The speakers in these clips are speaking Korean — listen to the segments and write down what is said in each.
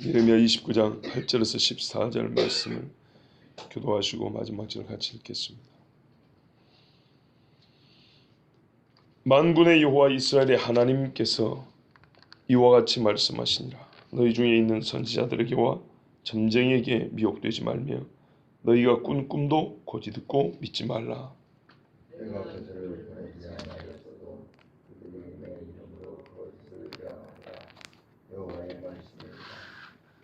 예레미야 29장 8절에서 14절 말씀을 교도하시고 마지막 절 같이 읽겠습니다. 만군의 여호와 이스라엘의 하나님께서 이와 같이 말씀하시니라. 너희 중에 있는 선지자들에게와 점쟁이에게 미혹되지 말며 너희가 꾼 꿈도 고지 듣고 믿지 말라. 내가 그들을 보내지 아니하였어도 그들이 내 이름으로 거짓을 주장하리라. 여호와의 말씀입니다.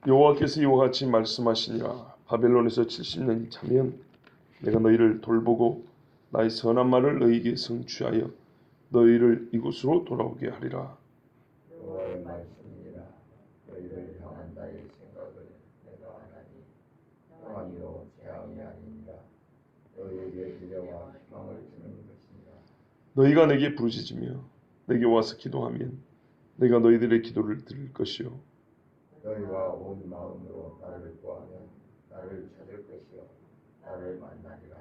여호와께서 이와 같이 말씀하시니라. 바벨론에서 70년이 차면 내가 너희를 돌보고 나의 선한 말을 너희에게 성취하여 너희를 이곳으로 돌아오게 하리라. 여호와의 말씀이라. 너희를 향한 나의 생각을 내가 하나니 평안이요 재앙이 아니니라. 너희에게 기대와 희망을 주는 것이니라. 너희가 내게 부르짖으며 내게 와서 기도하면 내가 너희들의 기도를 들을 것이요 너희가 온 마음으로 나를 구하면 나를 찾을 것이요 나를 만나리라.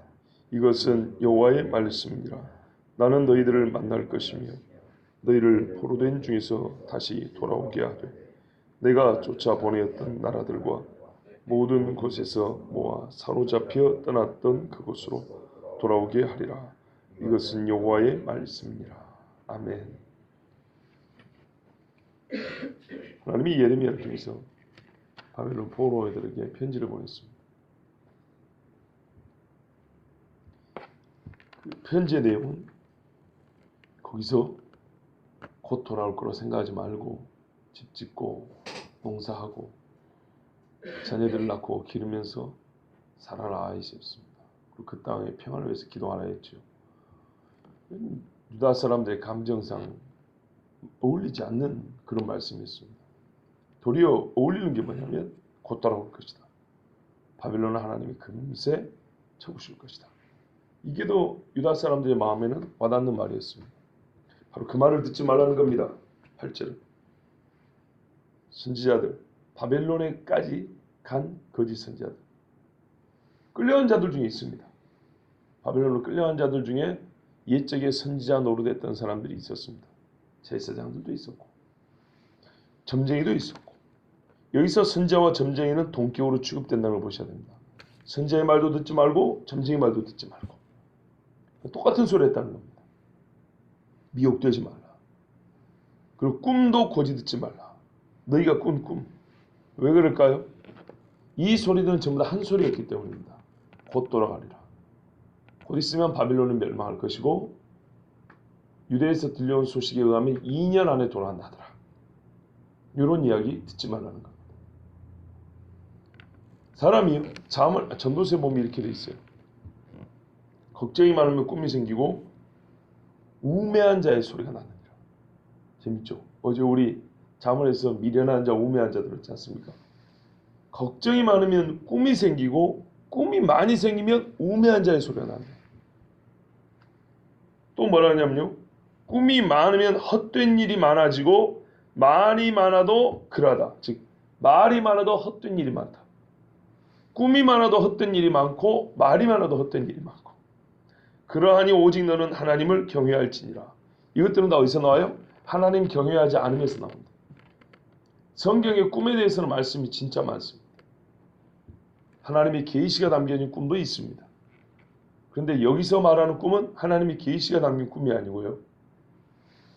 이것은 여호와의 말씀이니라. 나는 너희들을 만날 것이며 너희를 포로된 중에서 다시 돌아오게 하되 내가 쫓아 보내었던 나라들과 모든 곳에서 모아 사로잡혀 떠났던 그곳으로 돌아오게 하리라. 이것은 여호와의 말씀이니라. 아멘. 하나님이 예레미야를 통해서 바벨론 포로들에게 편지를 보냈습니다. 그 편지의 내용은 거기서 곧 돌아올 거라 생각하지 말고 집 짓고 농사하고 자녀들을 낳고 기르면서 살아라 이셨습니다. 그리고 그 땅의 평안을 위해서 기도하라 했죠. 유다 사람들의 감정상 어울리지 않는 그런 말씀이었습니다. 도리어 어울리는 게 뭐냐면 곧 돌아올 것이다. 바벨론은 하나님이 금세 쳐부실 것이다. 이게 더 유다 사람들의 마음에는 와닿는 말이었습니다. 바로 그 말을 듣지 말라는 겁니다. 8절 선지자들 바벨론에까지 간 거짓 선지자들 끌려간 자들 중에 있습니다. 바벨론으로 끌려간 자들 중에 옛적에 선지자 노릇했던 사람들이 있었습니다. 제사장들도 있었고 점쟁이도 있었고 여기서 선지자와 점쟁이는 동격으로 취급된다는 걸 보셔야 됩니다. 선지자의 말도 듣지 말고 점쟁이 말도 듣지 말고 똑같은 소리 했다는 겁니다. 미혹되지 말라. 그리고 꿈도 고지 듣지 말라. 너희가 꾼 꿈. 왜 그럴까요? 이 소리들은 전부 다 한 소리였기 때문입니다. 곧 돌아가리라. 곧 있으면 바빌론은 멸망할 것이고 유대에서 들려온 소식에 의하면 2년 안에 돌아간다더라. 이런 이야기 듣지 말라는 겁니다. 사람이 전도서에 보면 이렇게 돼 있어요. 걱정이 많으면 꿈이 생기고 우매한 자의 소리가 나느니라. 재밌죠? 어제 우리 잠언에서 미련한 자, 우매한 자 들었지 않습니까? 걱정이 많으면 꿈이 생기고 꿈이 많이 생기면 우매한 자의 소리가 나는데 또 뭐라 하냐면요. 꿈이 많으면 헛된 일이 많아지고 말이 많아도 그러하다. 즉 말이 많아도 헛된 일이 많다. 꿈이 많아도 헛된 일이 많고 말이 많아도 헛된 일이 많고 그러하니 오직 너는 하나님을 경외할지니라. 이것들은 다 어디서 나와요? 하나님 경외하지 않으면서 나옵니다. 성경의 꿈에 대해서는 말씀이 진짜 많습니다. 하나님의 계시가 담겨진 꿈도 있습니다. 그런데 여기서 말하는 꿈은 하나님의 계시가 담긴 꿈이 아니고요.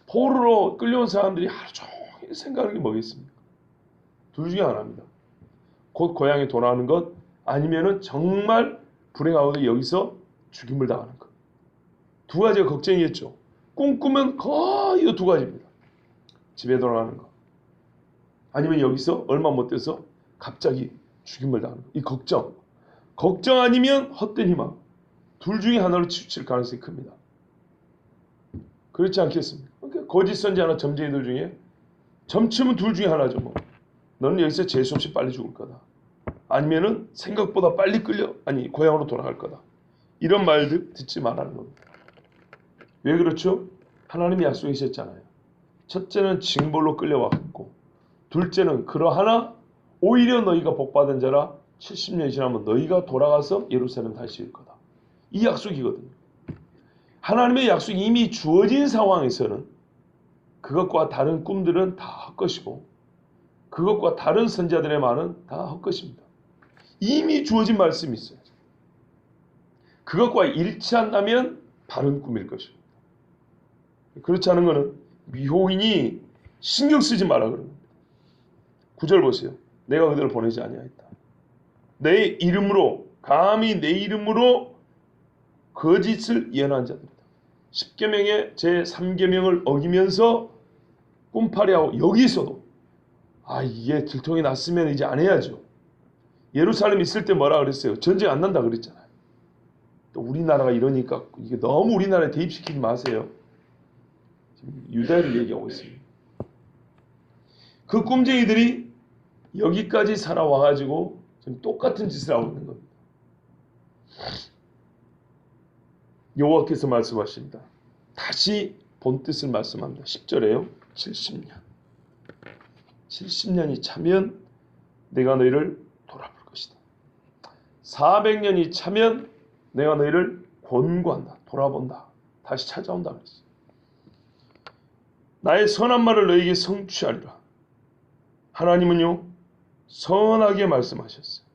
포로로 끌려온 사람들이 하루 종일 생각하는 게 뭐겠습니까? 둘 중에 하나입니다. 곧 고향에 돌아오는 것 아니면은 정말 불행하고도 여기서 죽임을 당하는 것. 두 가지가 걱정이겠죠. 꿈꾸면 거의 이 두 가지입니다. 집에 돌아가는 것. 아니면 여기서 얼마 못 돼서 갑자기 죽임을 당하는 것. 이 걱정. 걱정 아니면 헛된 희망. 둘 중에 하나로 치우칠 가능성이 큽니다. 그렇지 않겠습니까? 그러니까 거짓 선지자나 점쟁이들 중에 점치면 둘 중에 하나죠. 뭐. 너는 여기서 재수없이 빨리 죽을 거다. 아니면은 생각보다 빨리 고향으로 돌아갈 거다. 이런 말들 듣지 말라는 겁니다. 왜 그렇죠? 하나님이 약속하셨잖아요. 첫째는 징벌로 끌려왔고 둘째는 그러하나 오히려 너희가 복받은 자라 70년이 지나면 너희가 돌아가서 예루살렘 다시 올 거다. 이 약속이거든요. 하나님의 약속이 이미 주어진 상황에서는 그것과 다른 꿈들은 다 헛것이고 그것과 다른 선지자들의 말은 다 헛것입니다. 이미 주어진 말씀이 있어요. 그것과 일치한다면 바른 꿈일 것입니다. 그렇지 않은 것은 미혹이니 신경 쓰지 마라 그러는 겁니다. 9절 보세요. 내가 그들을 보내지 아니하였다. 내 이름으로 감히 내 이름으로 거짓을 예언한 자들이다. 10계명의 제3계명을 어기면서 꿈파리하고 여기서도 이게 들통이 났으면 이제 안 해야죠. 예루살렘 있을 때 뭐라 그랬어요? 전쟁 안 난다 그랬잖아요. 또 우리나라가 이러니까 이게 너무 우리나라에 대입시키지 마세요. 지금 유다를 얘기하고 있습니다. 그 꿈쟁이들이 여기까지 살아와가지고 지금 똑같은 짓을 하고 있는 겁니다. 여호와께서 말씀하십니다. 다시 본뜻을 말씀합니다. 10절에요. 70년. 70년이 차면 내가 너희를 돌아볼 것이다. 400년이 차면 내가 너희를 권고한다. 돌아본다. 다시 찾아온다 그랬어요. 나의 선한 말을 너희에게 성취하리라. 하나님은요, 선하게 말씀하셨어요.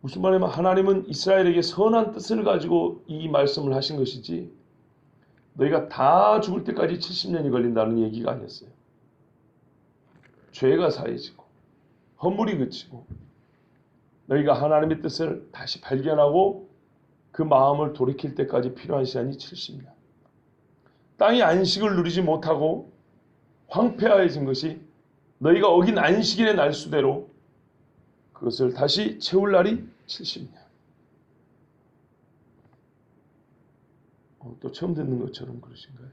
무슨 말이냐면 하나님은 이스라엘에게 선한 뜻을 가지고 이 말씀을 하신 것이지 너희가 다 죽을 때까지 70년이 걸린다는 얘기가 아니었어요. 죄가 사해지고 허물이 그치고 너희가 하나님의 뜻을 다시 발견하고 그 마음을 돌이킬 때까지 필요한 시간이 70년. 땅이 안식을 누리지 못하고 황폐해진 것이 너희가 어긴 안식일의 날수대로 그것을 다시 채울 날이 70년. 또 처음 듣는 것처럼 그러신가요?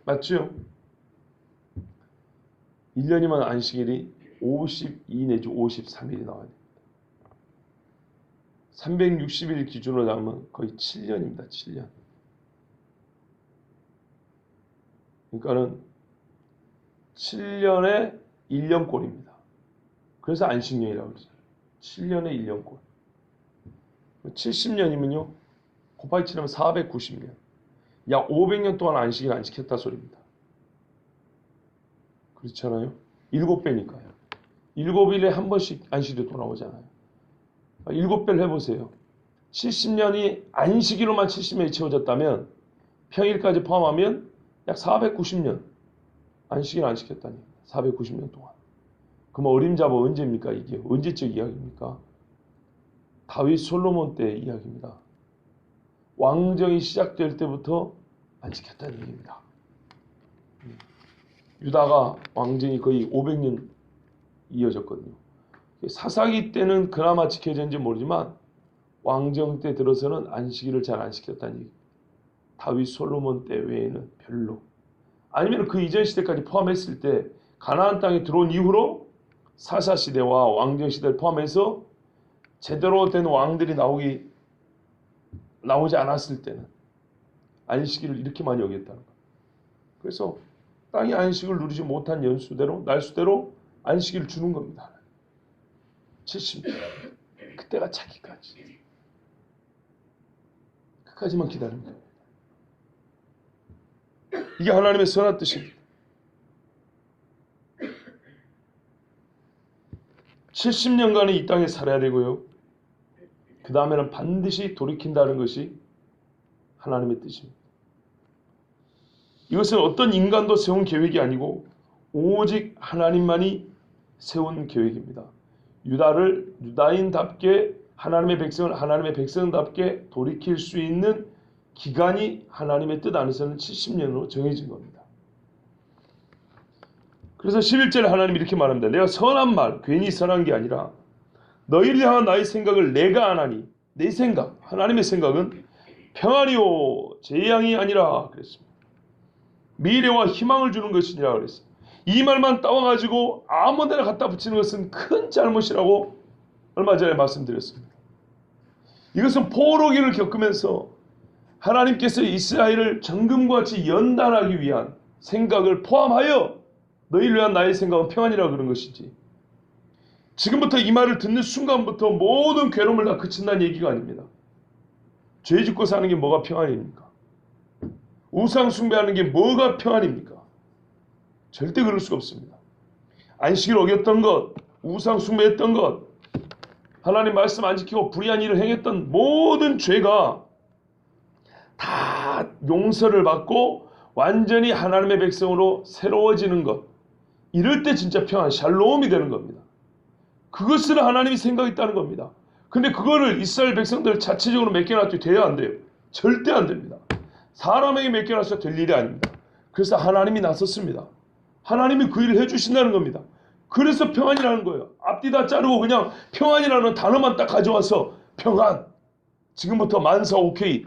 맞죠? 1년이면 안식일이 52 내지 53일이 나와야 됩니다. 360일 기준으로 잡으면 거의 7년입니다. 7년. 그러니까는 7년에 1년꼴입니다. 그래서 안식년이라고 그러잖아요. 7년에 1년꼴. 70년이면요. 곱하기 7하면 490년. 약 500년 동안 안식일 안 지켰다 소리입니다. 그렇잖아요. 7배니까요. 7일에 한 번씩 안식일이 돌아오잖아요. 7배를 해보세요. 70년이 안식일로만 70년이 채워졌다면 평일까지 포함하면 약 490년 안식일 안 지켰다니. 490년 동안. 그럼 어림잡아 언제입니까? 이게 언제적 이야기입니까? 다윗 솔로몬 때 이야기입니다. 왕정이 시작될 때부터 안 지켰다는 얘기입니다. 유다가 왕정이 거의 500년 이어졌거든요. 사사기 때는 그나마 지켜졌는지 모르지만 왕정 때 들어서는 안식일을 잘 안 지켰다는 얘기입니다. 다윗 솔로몬 때 외에는 별로. 아니면 그 이전 시대까지 포함했을 때 가나안 땅에 들어온 이후로 사사 시대와 왕정 시대를 포함해서 제대로 된 왕들이 나오지 않았을 때는 안식일을 이렇게 많이 어겼다는 거예요. 그래서 땅이 안식을 누리지 못한 연수대로 날수대로 안식일을 주는 겁니다. 70년. 그때가 차기까지. 끝까지만 기다리면 됩니다. 이게 하나님의 선한 뜻입니다. 70년간은 이 땅에 살아야 되고요. 그 다음에는 반드시 돌이킨다는 것이 하나님의 뜻입니다. 이것은 어떤 인간도 세운 계획이 아니고 오직 하나님만이 세운 계획입니다. 유다를 유다인답게 하나님의 백성을 하나님의 백성답게 돌이킬 수 있는 기간이 하나님의 뜻 안에서는 70년으로 정해진 겁니다. 그래서 11절에 하나님이 이렇게 말합니다. 내가 선한 말, 괜히 선한 게 아니라 너희를 향한 나의 생각을 내가 안 하니 내 생각, 하나님의 생각은 평안이요 재앙이 아니라 그랬습니다. 미래와 희망을 주는 것이니라 그랬어요. 이 말만 따와가지고 아무 데나 갖다 붙이는 것은 큰 잘못이라고 얼마 전에 말씀드렸습니다. 이것은 포로기를 겪으면서 하나님께서 이스라엘을 정금과 같이 연단하기 위한 생각을 포함하여 너희를 위한 나의 생각은 평안이라 그런 것이지, 지금부터 이 말을 듣는 순간부터 모든 괴로움을 다 그친다는 얘기가 아닙니다. 죄 짓고 사는 게 뭐가 평안입니까? 우상 숭배하는 게 뭐가 평안입니까? 절대 그럴 수가 없습니다. 안식일 어겼던 것, 우상 숭배했던 것, 하나님 말씀 안 지키고 불의한 일을 행했던 모든 죄가 다 용서를 받고 완전히 하나님의 백성으로 새로워지는 것. 이럴 때 진짜 평안, 샬롬이 되는 겁니다. 그것을 하나님이 생각했다는 겁니다. 근데 그거를 이스라엘 백성들 자체적으로 맡겨놔도 돼야 안 돼요. 절대 안 됩니다. 사람에게 맡겨놔서 될 일이 아닙니다. 그래서 하나님이 나섰습니다. 하나님이 그 일을 해주신다는 겁니다. 그래서 평안이라는 거예요. 앞뒤 다 자르고 그냥 평안이라는 단어만 딱 가져와서 평안, 지금부터 만사 오케이,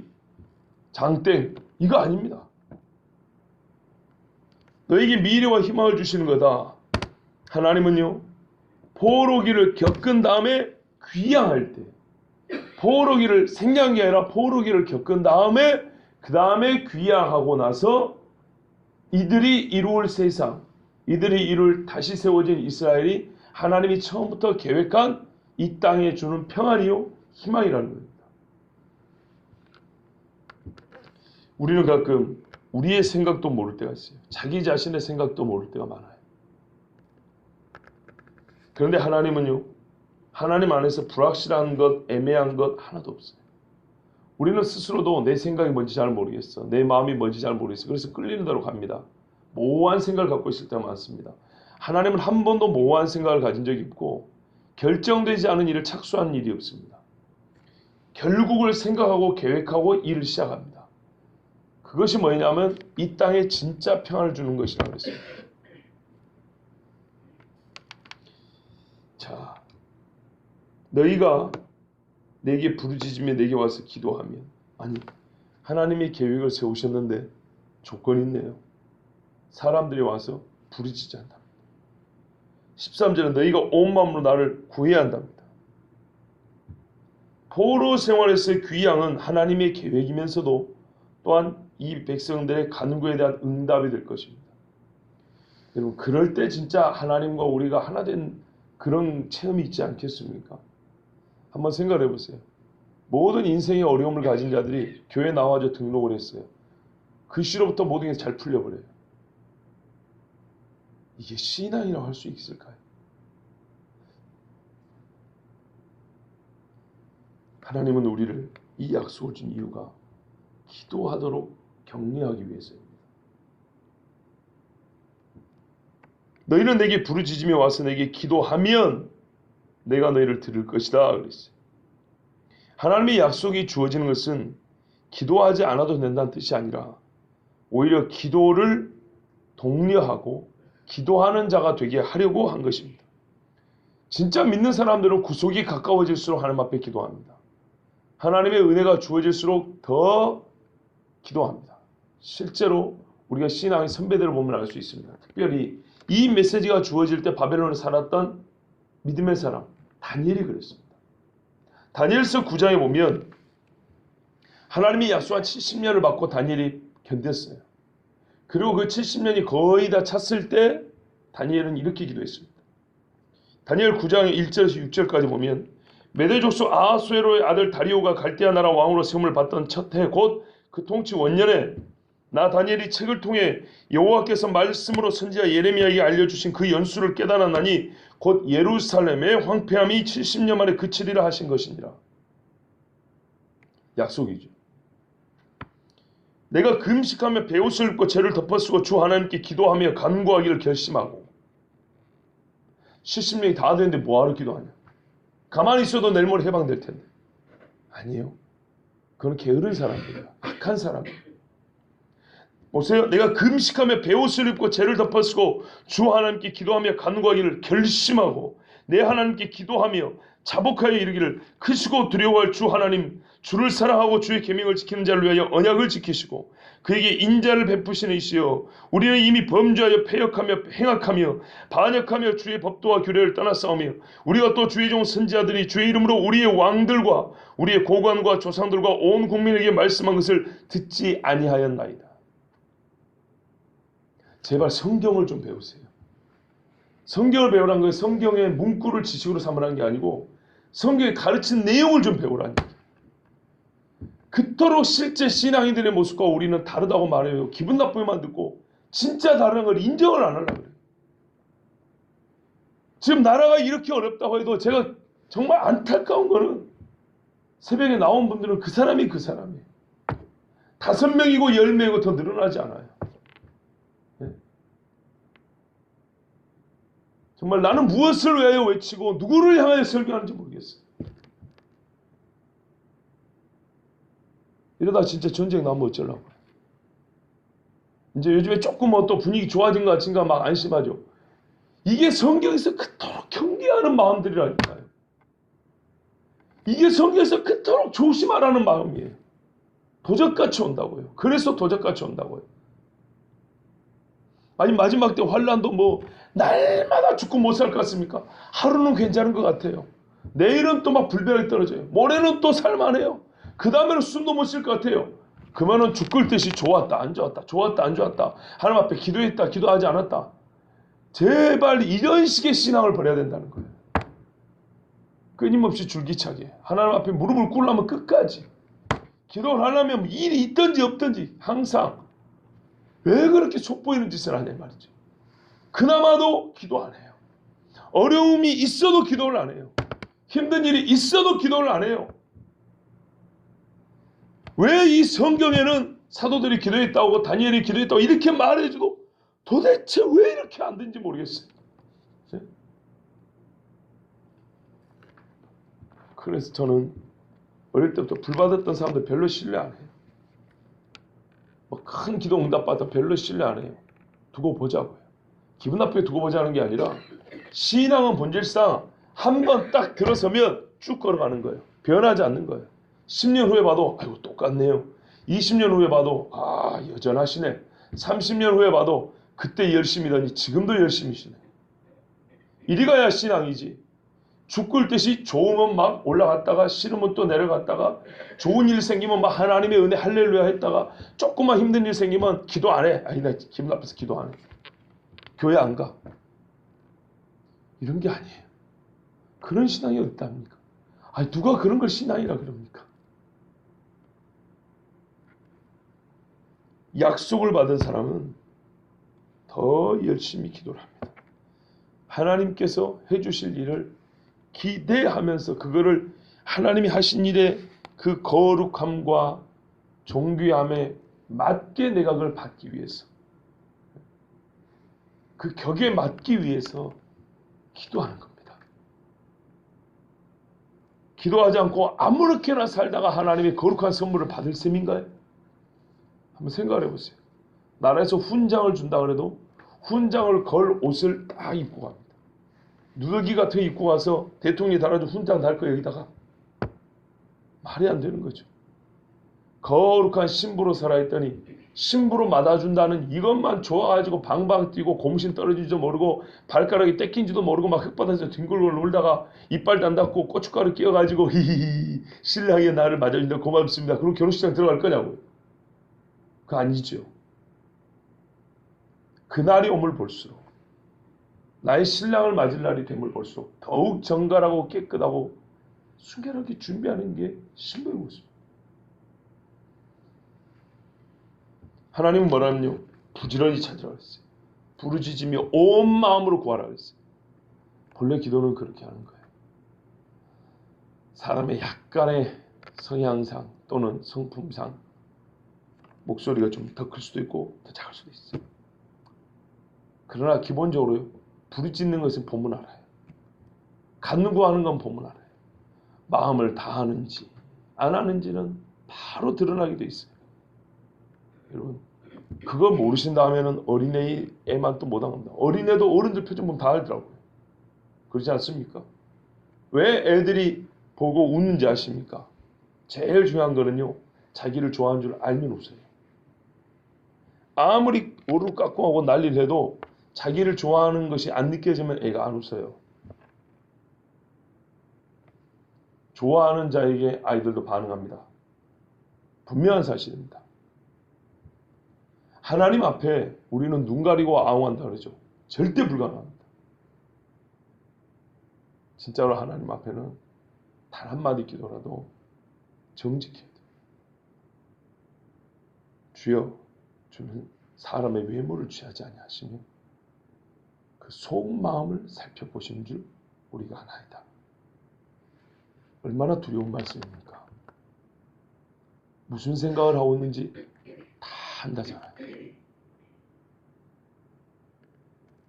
장땡, 이거 아닙니다. 너에게 미래와 희망을 주시는 거다. 하나님은요, 포로기를 겪은 다음에 귀향할 때, 포로기를 생략한 게 아니라 포로기를 겪은 다음에 그 다음에 귀향하고 나서 이들이 이루을 세상, 이들이 이룰 다시 세워진 이스라엘이 하나님이 처음부터 계획한 이 땅에 주는 평안이요 희망이라는 겁니다. 우리는 가끔 우리의 생각도 모를 때가 있어요. 자기 자신의 생각도 모를 때가 많아요. 그런데 하나님은요, 하나님 안에서 불확실한 것, 애매한 것 하나도 없어요. 우리는 스스로도 내 생각이 뭔지 잘 모르겠어, 내 마음이 뭔지 잘 모르겠어, 그래서 끌리는 대로 갑니다. 모호한 생각을 갖고 있을 때가 많습니다. 하나님은 한 번도 모호한 생각을 가진 적이 없고 결정되지 않은 일을 착수한 일이 없습니다. 결국을 생각하고 계획하고 일을 시작합니다. 그것이 뭐냐면 이 땅에 진짜 평안을 주는 것이라고 했습니다. 자, 너희가 내게 부르짖으며 내게 와서 기도하면, 아니, 하나님의 계획을 세우셨는데 조건이 있네요. 사람들이 와서 부르짖지 않답니다. 13절은 너희가 온 마음으로 나를 구해야 한답니다. 포로 생활에서의 귀향은 하나님의 계획이면서도 또한 이 백성들의 간구에 대한 응답이 될 것입니다. 여러분, 그럴 때 진짜 하나님과 우리가 하나 된 그런 체험이 있지 않겠습니까? 한번 생각해 보세요. 모든 인생의 어려움을 가진 자들이 교회 나와서 등록을 했어요. 글씨로부터 모든 게 잘 풀려버려요. 이게 신앙이라고 할 수 있을까요? 하나님은 우리를 이 약속을 준 이유가 기도하도록 격려하기 위해서입니다. 너희는 내게 부르짖으며 와서 내게 기도하면 내가 너희를 들을 것이다 그랬어요. 하나님의 약속이 주어지는 것은 기도하지 않아도 된다는 뜻이 아니라 오히려 기도를 독려하고 기도하는 자가 되게 하려고 한 것입니다. 진짜 믿는 사람들은 구속이 가까워질수록 하나님 앞에 기도합니다. 하나님의 은혜가 주어질수록 더 기도합니다. 실제로 우리가 신앙의 선배들을 보면 알 수 있습니다. 특별히 이 메시지가 주어질 때 바벨론에 살았던 믿음의 사람 다니엘이 그랬습니다. 다니엘서 9장에 보면 하나님이 약속한 70년을 받고 다니엘이 견뎠어요. 그리고 그 70년이 거의 다 찼을 때 다니엘은 이렇게 기도했습니다. 다니엘 9장 1절에서 6절까지 보면 메대 족속 아하수에로의 아들 다리오가 갈대아 나라 왕으로 세움을 받던 첫 해 곧 그 통치 원년에 나 다니엘이 책을 통해 여호와께서 말씀으로 선지자 예레미야에게 알려주신 그 연수를 깨달았나니 곧 예루살렘의 황폐함이 70년 만에 그치리라 하신 것이니라. 약속이죠. 내가 금식하며 베옷을 입고 죄를 덮어쓰고 주 하나님께 기도하며 간구하기를 결심하고 70년이 다 됐는데 뭐하러 기도하냐. 가만히 있어도 내일 모레 해방될 텐데. 아니에요. 그건 게으른 사람들이야. 악한 사람이에요. 보세요. 내가 금식하며 베옷을 입고 죄를 덮어쓰고 주 하나님께 기도하며 간구하기를 결심하고 내 하나님께 기도하며 자복하여 이르기를 크시고 두려워할 주 하나님, 주를 사랑하고 주의 계명을 지키는 자를 위하여 언약을 지키시고 그에게 인자를 베푸시는 이시여 우리는 이미 범죄하여 패역하며 행악하며 반역하며 주의 법도와 규례를 떠나싸우며 우리가 또 주의 종 선지자들이 주의 이름으로 우리의 왕들과 우리의 고관과 조상들과 온 국민에게 말씀한 것을 듣지 아니하였나이다. 제발 성경을 좀 배우세요. 성경을 배우라는 건 성경의 문구를 지식으로 삼으라는 게 아니고 성경이 가르친 내용을 좀 배우라는 거예요. 그토록 실제 신앙인들의 모습과 우리는 다르다고 말해요. 기분 나쁘게만 듣고 진짜 다른 걸 인정을 안 하려고 그래요. 지금 나라가 이렇게 어렵다고 해도 제가 정말 안타까운 거는 새벽에 나온 분들은 그 사람이 그 사람이에요. 5명이고 10명이고 더 늘어나지 않아요. 네. 정말 나는 무엇을 위하여 외치고 누구를 향하여 설교하는지 모르겠어요. 이러다 진짜 전쟁 나면 어쩌려고. 이제 요즘에 조금 또 분위기 좋아진 것 같은가 막 안심하죠. 이게 성경에서 그토록 경계하는 마음들이라니까요. 이게 성경에서 그토록 조심하라는 마음이에요. 도적같이 온다고요. 그래서 도적같이 온다고요. 아니 마지막 때 환란도 뭐 날마다 죽고 못 살 것 같습니까? 하루는 괜찮은 것 같아요. 내일은 또 막 불벼락이 떨어져요. 모레는 또 살만해요. 그 다음에는 숨도 못 쉴 것 같아요. 그러면은 죽을 듯이 좋았다 안 좋았다 좋았다 안 좋았다 하나님 앞에 기도했다 기도하지 않았다. 제발 이런 식의 신앙을 버려야 된다는 거예요. 끊임없이 줄기차게 하나님 앞에 무릎을 꿇으려면 끝까지 기도를 하려면 일이 있든지 없든지 항상 왜 그렇게 속보이는 짓을 하냐 말이죠. 그나마도 기도 안 해요. 어려움이 있어도 기도를 안 해요. 힘든 일이 있어도 기도를 안 해요. 왜 이 성경에는 사도들이 기도했다고 다니엘이 기도했다고 이렇게 말해줘도 도대체 왜 이렇게 안 되는지 모르겠어요. 그래서 저는 어릴 때부터 불 받았던 사람들 별로 신뢰 안 해요. 뭐 큰 기도 응답 받아 별로 신뢰 안 해요. 두고 보자고요. 기분 나쁘게 두고 보자는 게 아니라 신앙은 본질상 한 번 딱 들어서면 쭉 걸어가는 거예요. 변하지 않는 거예요. 10년 후에 봐도 아이고 똑같네요. 20년 후에 봐도 아 여전하시네. 30년 후에 봐도 그때 열심히더니 지금도 열심히시네. 이리 가야 신앙이지. 죽을 듯이 좋으면 막 올라갔다가 싫으면 또 내려갔다가 좋은 일 생기면 막 하나님의 은혜 할렐루야 했다가 조금만 힘든 일 생기면 기도 안 해. 아니 나 기분 나빠서 기도 안 해. 교회 안 가. 이런 게 아니에요. 그런 신앙이 어딨답니까? 아니 누가 그런 걸 신앙이라 그럽니까? 약속을 받은 사람은 더 열심히 기도를 합니다. 하나님께서 해주실 일을 기대하면서 그거를 하나님이 하신 일의 그 거룩함과 존귀함에 맞게 내가 그걸 받기 위해서 그 격에 맞기 위해서 기도하는 겁니다. 기도하지 않고 아무렇게나 살다가 하나님의 거룩한 선물을 받을 셈인가요? 한번 생각을 해보세요. 나라에서 훈장을 준다 그래도 훈장을 걸 옷을 딱 입고 갑니다. 누더기 같은 거 입고 가서 대통령이 달아준 훈장 달 거 여기다가 말이 안 되는 거죠. 거룩한 신부로 살아있더니 신부로 맞아준다는 이것만 좋아가지고 방방 뛰고 곰신 떨어지지도 모르고 발가락이 떼낀지도 모르고 막 흙바닥에서 뒹굴고 놀다가 이빨 단닫고 고춧가루 끼워가지고 히히히 신랑이 나를 맞아준다 고맙습니다. 그리고 결혼식장 들어갈 거냐고요. 그거 아니죠. 그날이 오물 볼수록 나의 신랑을 맞을 날이 됨을 볼수록 더욱 정갈하고 깨끗하고 순결하게 준비하는 게 신부의 모습입니다. 하나님은 뭐라면요? 부지런히 찾으라 그랬어요. 부르짖으며 온 마음으로 구하라 그랬어요. 본래 기도는 그렇게 하는 거예요. 사람의 약간의 성향상 또는 성품상 목소리가 좀 더 클 수도 있고 더 작을 수도 있어요. 그러나 기본적으로 부르짖는 것은 보면 알아요. 간구하는 건 보면 알아요. 마음을 다하는지 안 하는지는 바로 드러나게 돼 있어요. 여러분 그거 모르신다 하면은 어린애 애만 또 못합니다. 어린애도 어른들 표정 보면 다 알더라고요. 그렇지 않습니까? 왜 애들이 보고 웃는지 아십니까? 제일 중요한 거는요. 자기를 좋아하는 줄 알면 웃어요. 아무리 오르르 깎고 하고 난리를 해도 자기를 좋아하는 것이 안 느껴지면 애가 안 웃어요. 좋아하는 자에게 아이들도 반응합니다. 분명한 사실입니다. 하나님 앞에 우리는 눈 가리고 아웅한다 그러죠. 절대 불가능합니다. 진짜로 하나님 앞에는 단 한마디 기도라도 정직해야 돼요. 주여, 주는 사람의 외모를 취하지 아니하시며 그 속마음을 살펴보시는 줄 우리가 아나이다. 얼마나 두려운 말씀입니까? 무슨 생각을 하고 있는지 다 안다잖아요.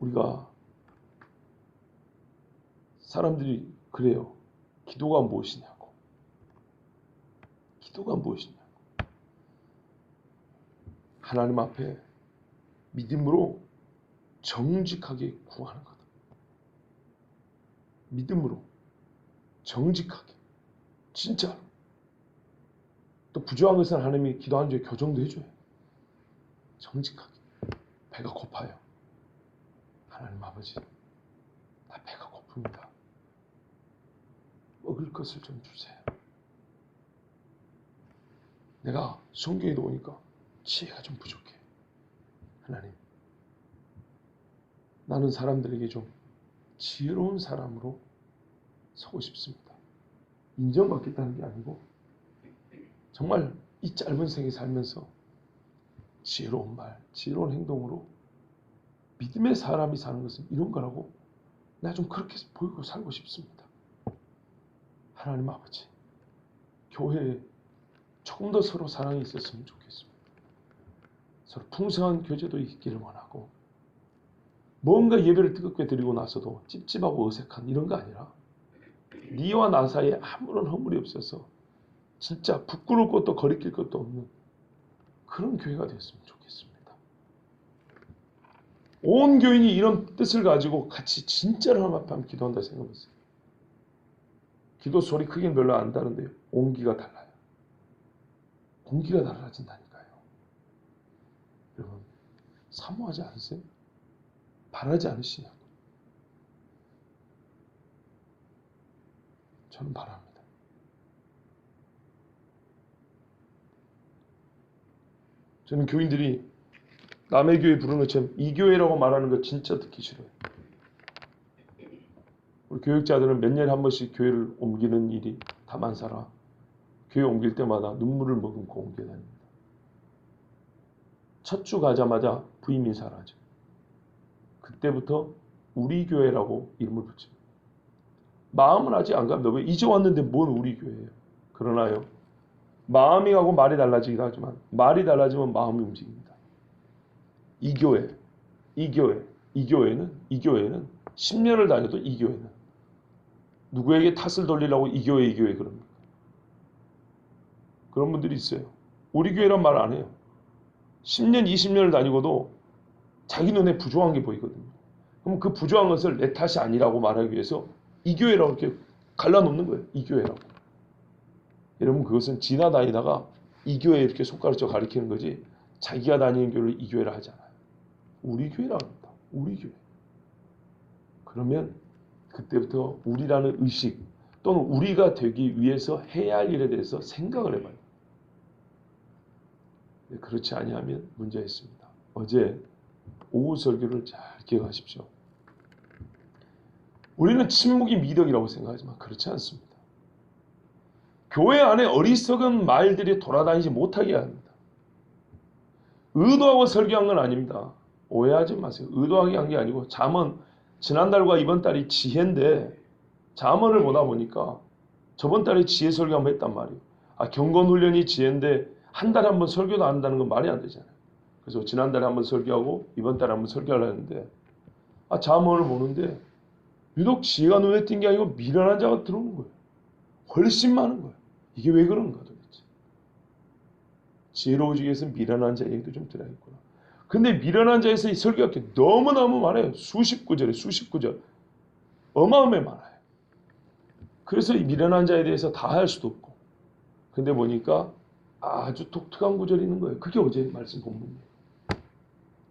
우리가 사람들이 그래요. 기도가 무엇이냐고. 기도가 무엇이냐고. 하나님 앞에 믿음으로 정직하게 구하는 거다. 믿음으로 정직하게. 진짜로. 또 부족한 것은 하나님이 기도하는 중에 교정도 해줘요. 정직하게. 배가 고파요. 하나님 아버지, 나 배가 고픕니다. 먹을 것을 좀 주세요. 내가 성경에도 오니까 지혜가 좀 부족해. 하나님, 나는 사람들에게 좀 지혜로운 사람으로 서고 싶습니다. 인정받겠다는 게 아니고 정말 이 짧은 생에 살면서 지혜로운 말, 지혜로운 행동으로 믿음의 사람이 사는 것은 이런 거라고 내가 좀 그렇게 보이고 살고 싶습니다. 하나님 아버지, 교회에 조금 더 서로 사랑이 있었으면 좋겠습니다. 서로 풍성한 교제도 있기를 원하고 뭔가 예배를 뜨겁게 드리고 나서도 찝찝하고 어색한 이런 거 아니라 니와 나 사이에 아무런 허물이 없어서 진짜 부끄러울 것도 거리낄 것도 없는 그런 교회가 되었으면 좋겠습니다. 온 교인이 이런 뜻을 가지고 같이 진짜로 하나님 앞에 한번 기도한다 생각해보세요. 기도 소리 크기는 별로 안 다른데 온기가 달라요. 공기가 달라진다니까요. 여러분, 사모하지 않으세요? 바라지 않으시냐고. 저는 바랍니다. 저는 교인들이 남의 교회 부르는 것처럼 이 교회라고 말하는 거 진짜 듣기 싫어요. 우리 교육자들은 몇 년에 한 번씩 교회를 옮기는 일이 다 많사라. 교회 옮길 때마다 눈물을 머금고 옮겨야 됩니다. 첫 주 가자마자 부임 인사를 하죠. 그때부터 우리 교회라고 이름을 붙입니다. 마음은 아직 안 갑니다. 왜 이제 왔는데 뭔 우리 교회예요. 그러나요, 마음이 가고 말이 달라지기도 하지만 말이 달라지면 마음이 움직입니다. 이 교회는 10년을 다녀도 이 교회는 누구에게 탓을 돌리려고 이 교회 그럽니까? 그런 분들이 있어요. 우리 교회란 말 안 해요. 10년, 20년을 다니고도 자기 눈에 부족한 게 보이거든요. 그럼 그 부족한 것을 내 탓이 아니라고 말하기 위해서 이 교회라고 이렇게 갈라놓는 거예요. 이 교회라고. 여러분, 그것은 지나다니다가 이 교회에 이렇게 손가락질 가리키는 거지 자기가 다니는 교회를 이 교회라 하지 않아요. 우리 교회라고 합니다. 우리 교회. 그러면 그때부터 우리라는 의식 또는 우리가 되기 위해서 해야 할 일에 대해서 생각을 해봐요. 그렇지 아니하면 문제가 있습니다. 어제 오후 설교를 잘 기억하십시오. 우리는 침묵이 미덕이라고 생각하지만 그렇지 않습니다. 교회 안에 어리석은 말들이 돌아다니지 못하게 합니다. 의도하고 설교한 건 아닙니다. 오해하지 마세요. 의도하게 한 게 아니고 잠언 지난달과 이번 달이 지혜인데 잠언을 보다 보니까 저번 달에 지혜 설교 한번 했단 말이에요. 경건훈련이 지혜인데 한 달에 한 번 설교도 안 한다는 건 말이 안 되잖아요. 그래서 지난달에 한 번 설교하고 이번 달에 한 번 설교하려고 했는데 잠언을 보는데 유독 지혜가 눈에 띈 게 아니고 미련한 자가 들어오는 거예요. 훨씬 많은 거예요. 이게 왜 그런가 도대체. 지혜로워지기 위해서 미련한 자 얘기도 좀 들어야겠구나. 근데 미련한 자에서 이 설교가 너무너무 많아요. 수십 구절에 수십 구절. 어마어마하게 많아요. 그래서 이 미련한 자에 대해서 다 할 수도 없고. 근데 보니까 아주 독특한 구절이 있는 거예요. 그게 어제 말씀 본문이에요.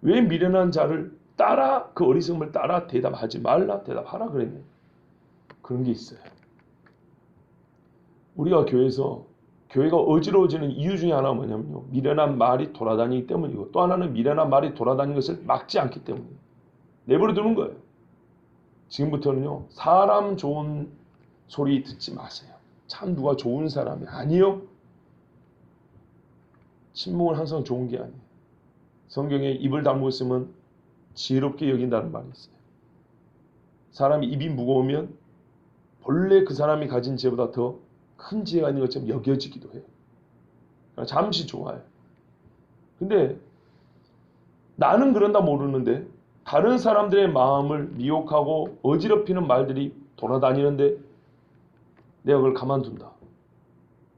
왜 미련한 자를 따라 그 어리석음을 따라 대답하지 말라 대답하라 그랬냐. 그런 게 있어요. 우리가 교회가 어지러워지는 이유 중에 하나가 뭐냐면요. 미련한 말이 돌아다니기 때문이고 또 하나는 미련한 말이 돌아다니는 것을 막지 않기 때문이에요. 내버려 두는 거예요. 지금부터는요. 사람 좋은 소리 듣지 마세요. 참 누가 좋은 사람이 아니요. 침묵은 항상 좋은 게 아니에요. 성경에 입을 다물고 있으면 지혜롭게 여긴다는 말이 있어요. 사람이 입이 무거우면 본래 그 사람이 가진 지혜보다 더 큰 지혜가 있는 것처럼 여겨지기도 해요. 그러니까 잠시 좋아요. 근데 나는 그런다 모르는데 다른 사람들의 마음을 미혹하고 어지럽히는 말들이 돌아다니는데 내가 그걸 가만둔다.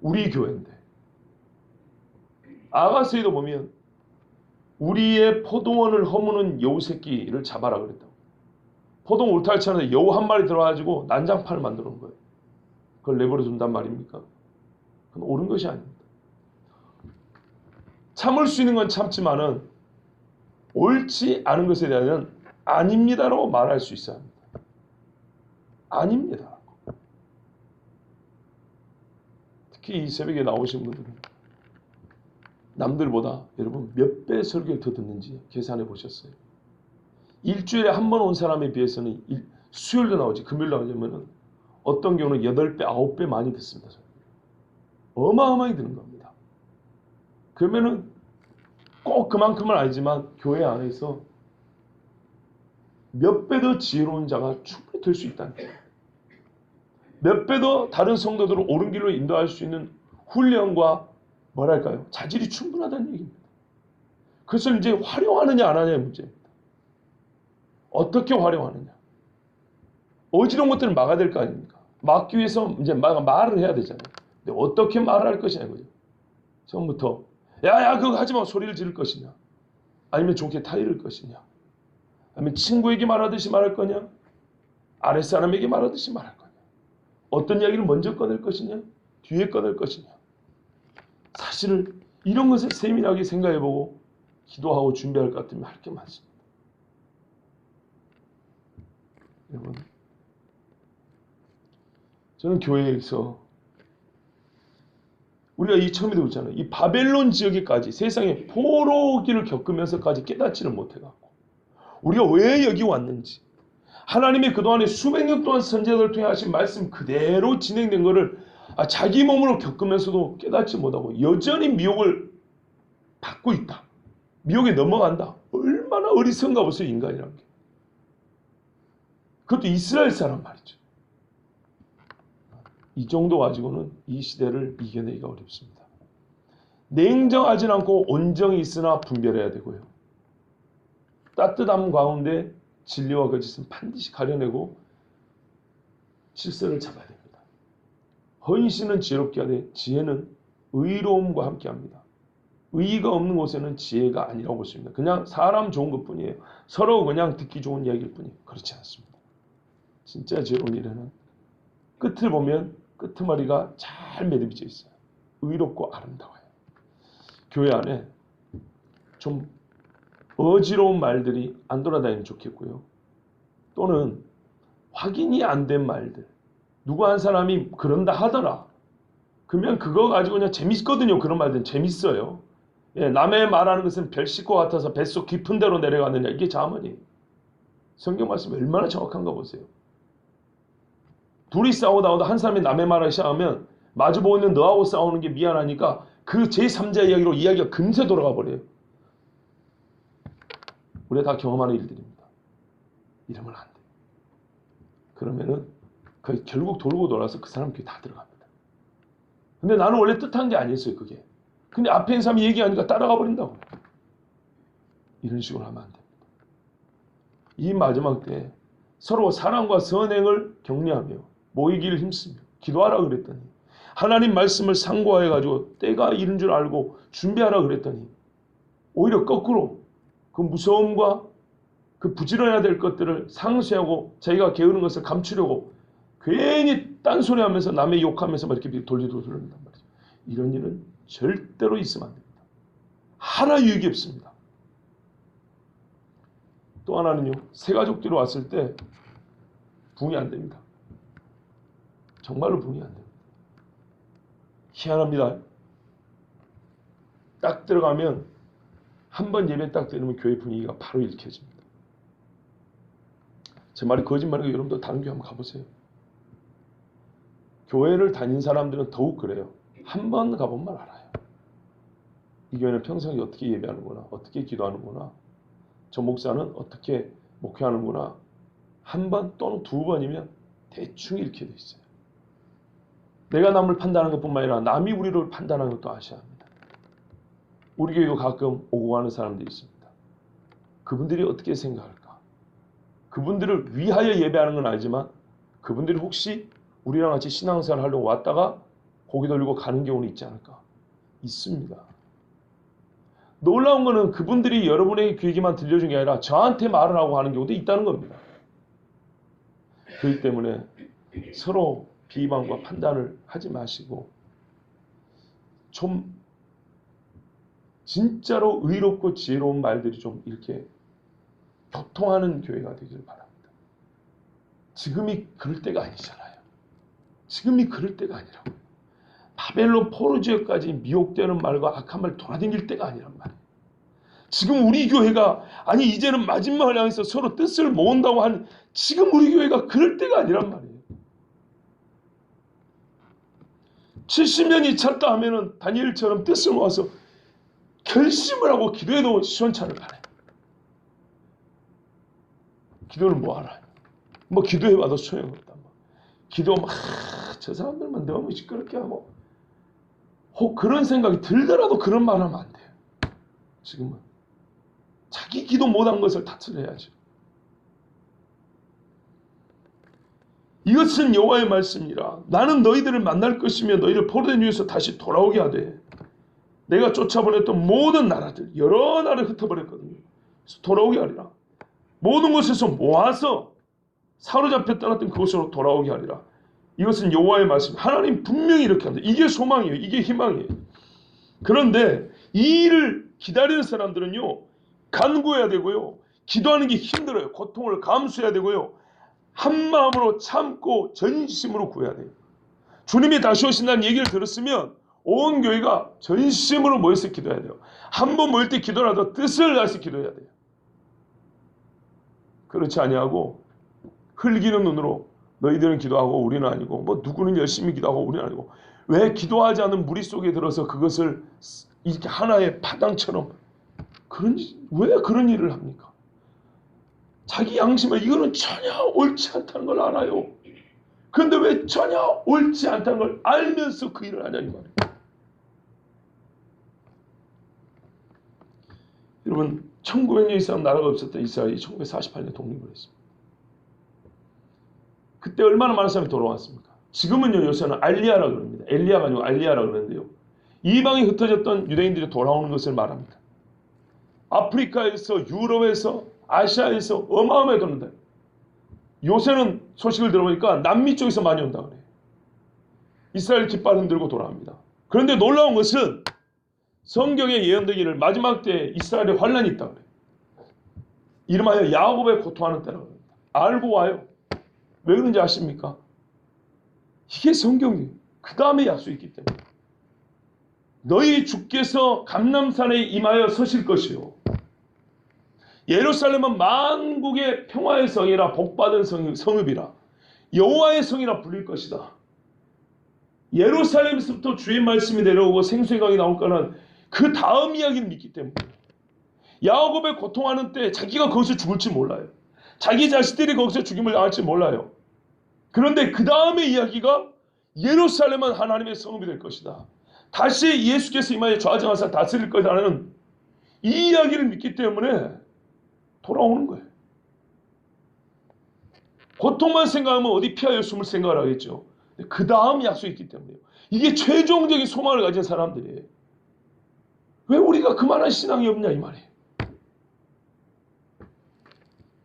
우리 교회인데. 아가서에도 보면 우리의 포도원을 허무는 여우 새끼를 잡아라 그랬다고. 포도원 울타리 치는데 여우 한 마리 들어가지고 난장판을 만들어 놓은 거예요. 그걸 내버려 둔단 말입니까? 그건 옳은 것이 아닙니다. 참을 수 있는 건 참지만은 옳지 않은 것에 대해서는 아닙니다라고 말할 수 있어야 합니다. 아닙니다. 특히 이 새벽에 나오신 분들은 남들보다 여러분 몇 배 설교를 더 듣는지 계산해 보셨어요? 일주일에 한 번 온 사람에 비해서는 수요일도 나오지 금요일도 나오냐면은 어떤 경우는 8배, 9배 많이 듣습니다. 어마어마하게 듣는 겁니다. 그러면은 꼭 그만큼은 아니지만 교회 안에서 몇 배 더 지혜로운 자가 충분히 될 수 있다는 거예요. 몇 배 더 다른 성도들을 옳은 길로 인도할 수 있는 훈련과 뭐랄까요? 자질이 충분하다는 얘기입니다. 그래서 이제 활용하느냐 안 하느냐의 문제입니다. 어떻게 활용하느냐. 어지러운 것들은 막아야 될 거 아닙니까? 막기 위해서 이제 말을 해야 되잖아요. 근데 어떻게 말을 할 것이냐 이거죠. 처음부터 야야 그거 하지 마 소리를 지를 것이냐 아니면 좋게 타이를 것이냐 아니면 친구에게 말하듯이 말할 거냐 아랫사람에게 말하듯이 말할 거냐 어떤 이야기를 먼저 꺼낼 것이냐 뒤에 꺼낼 것이냐 사실은 이런 것을 세밀하게 생각해보고 기도하고 준비할 것 같으면 할 게 많습니다. 여러분 저는 교회에서 우리가 이 처음에도 그랬잖아요. 이 바벨론 지역에까지 세상에 포로기를 겪으면서까지 깨닫지를 못해갖고 우리가 왜 여기 왔는지 하나님의 그동안에 수백 년 동안 선지자들을 통해 하신 말씀 그대로 진행된 것을 자기 몸으로 겪으면서도 깨닫지 못하고 여전히 미혹을 받고 있다. 미혹에 넘어간다. 얼마나 어리석은가 보세요. 인간이란 게. 그것도 이스라엘 사람 말이죠. 이 정도 가지고는 이 시대를 이겨내기가 어렵습니다. 냉정하진 않고 온정이 있으나 분별해야 되고요. 따뜻함 가운데 진리와 거짓은 반드시 가려내고 질서를 잡아야 됩니다. 헌신은 지혜롭게 하되 지혜는 의로움과 함께합니다. 의의가 없는 곳에는 지혜가 아니라고 보십니다. 그냥 사람 좋은 것뿐이에요. 서로 그냥 듣기 좋은 이야기일 뿐이에요. 그렇지 않습니다. 진짜 지혜로운 일에는 끝을 보면 끄트머리가 잘 매듭져 있어요. 의롭고 아름다워요. 교회 안에 좀 어지러운 말들이 안 돌아다니면 좋겠고요. 또는 확인이 안 된 말들. 누구 한 사람이 그런다 하더라. 그러면 그거 가지고 그냥 재밌거든요. 그런 말들은 재밌어요. 예, 남의 말하는 것은 별 씻고 같아서 뱃속 깊은 데로 내려가느냐. 이게 자문이에요. 성경 말씀이 얼마나 정확한가 보세요. 둘이 싸우다가 한 사람이 남의 말을 시작하면 마주보고 있는 너하고 싸우는 게 미안하니까 그 제3자 이야기로 이야기가 금세 돌아가 버려요. 우리가 다 경험하는 일들입니다. 이러면 안 돼요. 그러면은 거의 결국 돌고 돌아서 그 사람 귀에 다 들어갑니다. 근데 나는 원래 뜻한 게 아니었어요. 그게. 근데 앞에 있는 사람이 얘기하니까 따라가 버린다고. 이런 식으로 하면 안 됩니다. 이 마지막 때에 서로 사랑과 선행을 격려하며 모이기를 힘쓰며 기도하라 그랬더니 하나님 말씀을 상고해가지고 때가 이른 줄 알고 준비하라 그랬더니 오히려 거꾸로 그 무서움과 그 부지런해야 될 것들을 상쇄하고 자기가 게으른 것을 감추려고 괜히 딴소리하면서 남의 욕하면서 막 이렇게 돌린단 말이죠. 이런 일은 절대로 있으면 안 됩니다. 하나 유익이 없습니다. 또 하나는요. 새 가족들이 왔을 때 부응이 안 됩니다. 정말로 부응이 안 됩니다. 희한합니다. 딱 들어가면 한 번 예배 딱 드리면 교회 분위기가 바로 읽혀집니다. 제 말이 거짓말이고 여러분도 다른 교회 한번 가보세요. 교회를 다닌 사람들은 더욱 그래요. 한 번 가보면 알아요. 이 교회는 평상시 어떻게 예배하는구나, 어떻게 기도하는구나, 저 목사는 어떻게 목회하는구나, 한 번 또는 두 번이면 대충 읽게 돼 있어요. 내가 남을 판단하는 것뿐만 아니라 남이 우리를 판단하는 것도 아셔야 합니다. 우리 교회도 가끔 오고 가는 사람들이 있습니다. 그분들이 어떻게 생각할까? 그분들을 위하여 예배하는 건 아니지만 그분들이 혹시 우리랑 같이 신앙생활 하려고 왔다가 고개 돌리고 가는 경우는 있지 않을까? 있습니다. 놀라운 거는 그분들이 여러분에게 그 얘기만 들려준 게 아니라 저한테 말을 하고 하는 경우도 있다는 겁니다. 그렇기 때문에 서로 비방과 판단을 하지 마시고 좀 진짜로 의롭고 지혜로운 말들이 좀 이렇게 교통하는 교회가 되길 바랍니다. 지금이 그럴 때가 아니잖아요. 지금이 그럴 때가 아니라고. 바벨론 포로 지역까지 미혹되는 말과 악한 말 돌아다닐 때가 아니란 말이에요. 지금 우리 교회가 아니 이제는 마지막을 향해서 서로 뜻을 모은다고 하는 지금 우리 교회가 그럴 때가 아니란 말이에요. 70년이 찼다 하면은 다니엘처럼 뜻을 모아서 결심을 하고 기도해도 시원찮을 바래. 기도를 뭐하라. 뭐 기도해봐도 소용없다. 기도 저 사람들만 너무 시끄럽게 하고 혹 그런 생각이 들더라도 그런 말 하면 안 돼요. 지금은 자기 기도 못한 것을 탓을 해야죠. 이것은 여호와의 말씀이라. 나는 너희들을 만날 것이며 너희를 포로된 위에서 다시 돌아오게 하되 내가 쫓아보냈던 모든 나라들 여러 나라를 흩어버렸거든요. 그래서 돌아오게 하리라. 모든 곳에서 모아서 사로잡혀 떠났던 그곳으로 돌아오게 하리라. 이것은 여호와의 말씀. 하나님 분명히 이렇게 한다. 이게 소망이에요. 이게 희망이에요. 그런데 이 일을 기다리는 사람들은요. 간구해야 되고요. 기도하는 게 힘들어요. 고통을 감수해야 되고요. 한 마음으로 참고 전심으로 구해야 돼요. 주님이 다시 오신다는 얘기를 들었으면 온 교회가 전심으로 모여서 기도해야 돼요. 한 번 모일 때 기도라도 뜻을 다해서 기도해야 돼요. 그렇지 아니하고 흘기는 눈으로 너희들은 기도하고 우리는 아니고 뭐 누구는 열심히 기도하고 우리는 아니고 왜 기도하지 않은 무리 속에 들어서 그것을 이렇게 하나의 파당처럼 왜 그런 일을 합니까? 자기 양심에 이거는 전혀 옳지 않다는 걸 알아요. 그런데 왜 전혀 옳지 않다는 걸 알면서 그 일을 하냐는 말이에요. 여러분 1900년 이상 나라가 없었던 이스라엘이 1948년에 독립을 했습니다. 그때 얼마나 많은 사람이 돌아왔습니까? 지금은요 요새는 알리아라 그럽니다. 엘리아가 아니고 알리아라 그러는데요. 이방에 흩어졌던 유대인들이 돌아오는 것을 말합니다. 아프리카에서 유럽에서 아시아에서 어마어마하게 도는데 요새는 소식을 들어보니까 남미 쪽에서 많이 온다 그래요. 이스라엘 깃발 흔들고 돌아옵니다. 그런데 놀라운 것은 성경에 예언되기를 마지막 때 이스라엘에 환란이 있다 그래요. 이름하여 야곱의 고통하는 때라고 합니다. 알고 와요. 왜 그런지 아십니까? 이게 성경이에요. 그 다음에 약속이 있기 때문에. 너희 주께서 감람산에 임하여 서실 것이요. 예루살렘은 만국의 평화의 성이라 복받은 성읍이라 여호와의 성이라 불릴 것이다. 예루살렘에서부터 주의 말씀이 내려오고 생수의 강이 나올 거는 그 다음 이야기를 믿기 때문에 야곱의 고통하는 때 자기가 거기서 죽을지 몰라요. 자기 자식들이 거기서 죽임을 당할지 몰라요. 그런데 그 다음의 이야기가 예루살렘은 하나님의 성읍이 될 것이다. 다시 예수께서 임하여 좌정하사 다스릴 것이라는 이 이야기를 믿기 때문에 돌아오는 거예요. 고통만 생각하면 어디 피하여 숨을 생각을 하겠죠. 그 다음 약속이 있기 때문에요. 이게 최종적인 소망을 가진 사람들이에요. 왜 우리가 그만한 신앙이 없냐 이 말이에요.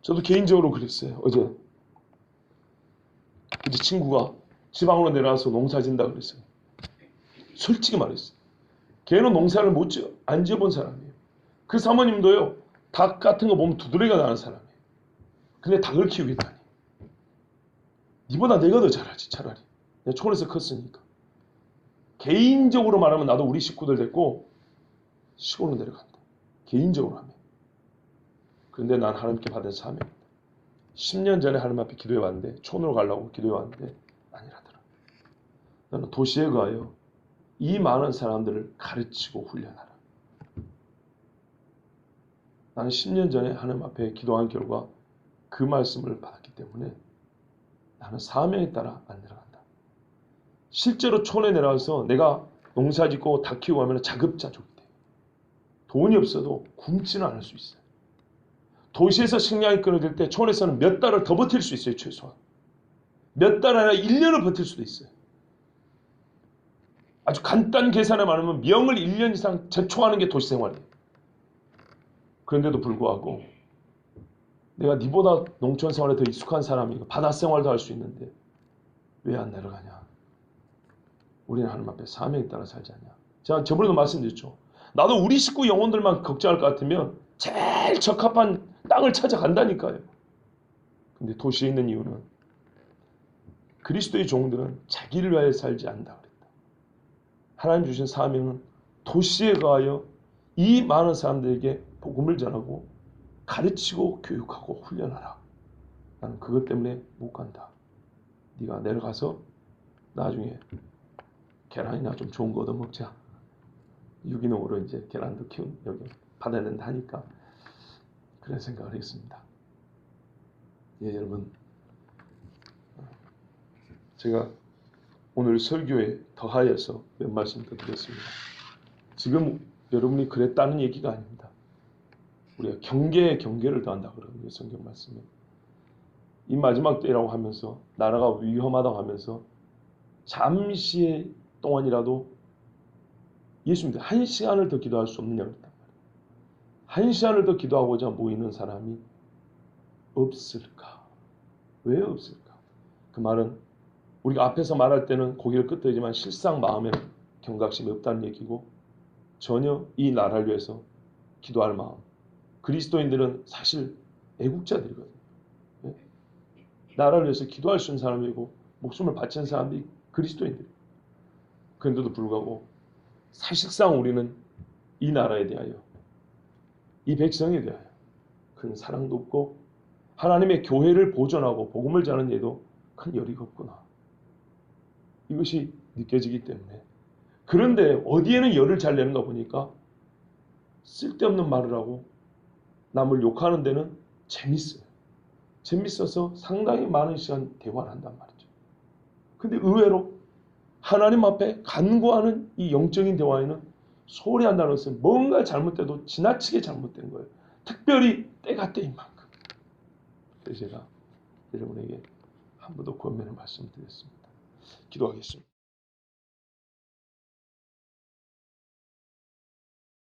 저도 개인적으로 그랬어요. 어제 친구가 지방으로 내려와서 농사 진다 그랬어요. 솔직히 말했어요. 걔는 농사를 안 지어본 사람이에요. 그 사모님도요. 닭 같은 거 보면 두드러기가 나는 사람이에요. 근데 닭을 키우겠다니. 니보다 내가 더 잘하지 차라리. 내가 촌에서 컸으니까. 개인적으로 말하면 나도 우리 식구들 데리고 시골로 내려간다. 개인적으로 하면. 그런데 난 하나님께 받은 사명입니다. 10년 전에 하나님 앞에 기도해 왔는데 촌으로 가려고 기도해 왔는데 아니라더라. 나는 도시에 가요. 이 많은 사람들을 가르치고 훈련하라. 나는 10년 전에 하나님 앞에 기도한 결과 그 말씀을 받았기 때문에 나는 사명에 따라 안 내려간다. 실제로 촌에 내려가서 내가 농사 짓고 닭 키우고 하면 자급자족이 돼. 돈이 없어도 굶지는 않을 수 있어요. 도시에서 식량이 끊어질 때 촌에서는 몇 달을 더 버틸 수 있어요. 최소한. 몇 달 아니라 1년을 버틸 수도 있어요. 아주 간단 계산에 말하면 명을 1년 이상 제초하는 게 도시 생활이에요. 그런데도 불구하고 내가 니보다 농촌 생활에 더 익숙한 사람이고 바다 생활도 할 수 있는데 왜 안 내려가냐? 우리는 하나님 앞에 사명에 따라 살지 않냐? 제가 저번에도 말씀드렸죠. 나도 우리 식구 영혼들만 걱정할 것 같으면 제일 적합한 땅을 찾아간다니까요. 근데 도시에 있는 이유는 그리스도의 종들은 자기를 위하여 살지 않는다 그랬다. 하나님 주신 사명은 도시에 가하여 이 많은 사람들에게 복음을 전하고 가르치고 교육하고 훈련하라. 나는 그것 때문에 못 간다. 네가 내려가서 나중에 계란이나 좀 좋은 거 얻어 먹자. 유기농으로 이제 계란도 키운 여기 받아낸다 하니까 그런 생각을 했습니다. 예, 여러분, 제가 오늘 설교에 더하여서 몇 말씀 더 드렸습니다. 지금 여러분이 그랬다는 얘기가 아닙니다. 우리가 경계에 경계를 더한다 그러거든요. 성경 말씀에. 이 마지막 때라고 하면서 나라가 위험하다고 하면서 잠시 동안이라도 예수님들 1시간을 더 기도할 수 없느냐고 했단 말이에요. 1시간을 더 기도하고자 모이는 사람이 없을까? 왜 없을까? 그 말은 우리가 앞에서 말할 때는 고개를 끄덕이지만 실상 마음에는 경각심이 없다는 얘기고 전혀 이 나라를 위해서 기도할 마음. 그리스도인들은 사실 애국자들이거든요. 네? 나라를 위해서 기도할 수 있는 사람이고 목숨을 바치는 사람들이 그리스도인들이에요. 그런데도 불구하고 사실상 우리는 이 나라에 대하여 이 백성에 대하여 큰 사랑도 없고 하나님의 교회를 보존하고 복음을 전하는 데도 큰 열의가 없구나. 이것이 느껴지기 때문에 그런데 어디에는 열을 잘 내는가 보니까 쓸데없는 말을 하고 남을 욕하는 데는 재밌어요. 재밌어서 상당히 많은 시간 대화를 한단 말이죠. 근데 의외로 하나님 앞에 간구하는 이 영적인 대화에는 소홀히 한다는 것은 뭔가 잘못돼도 지나치게 잘못된 거예요. 특별히 때가 때인 만큼. 그래서 제가 여러분에게 한 번 더 권면의 말씀을 드렸습니다. 기도하겠습니다.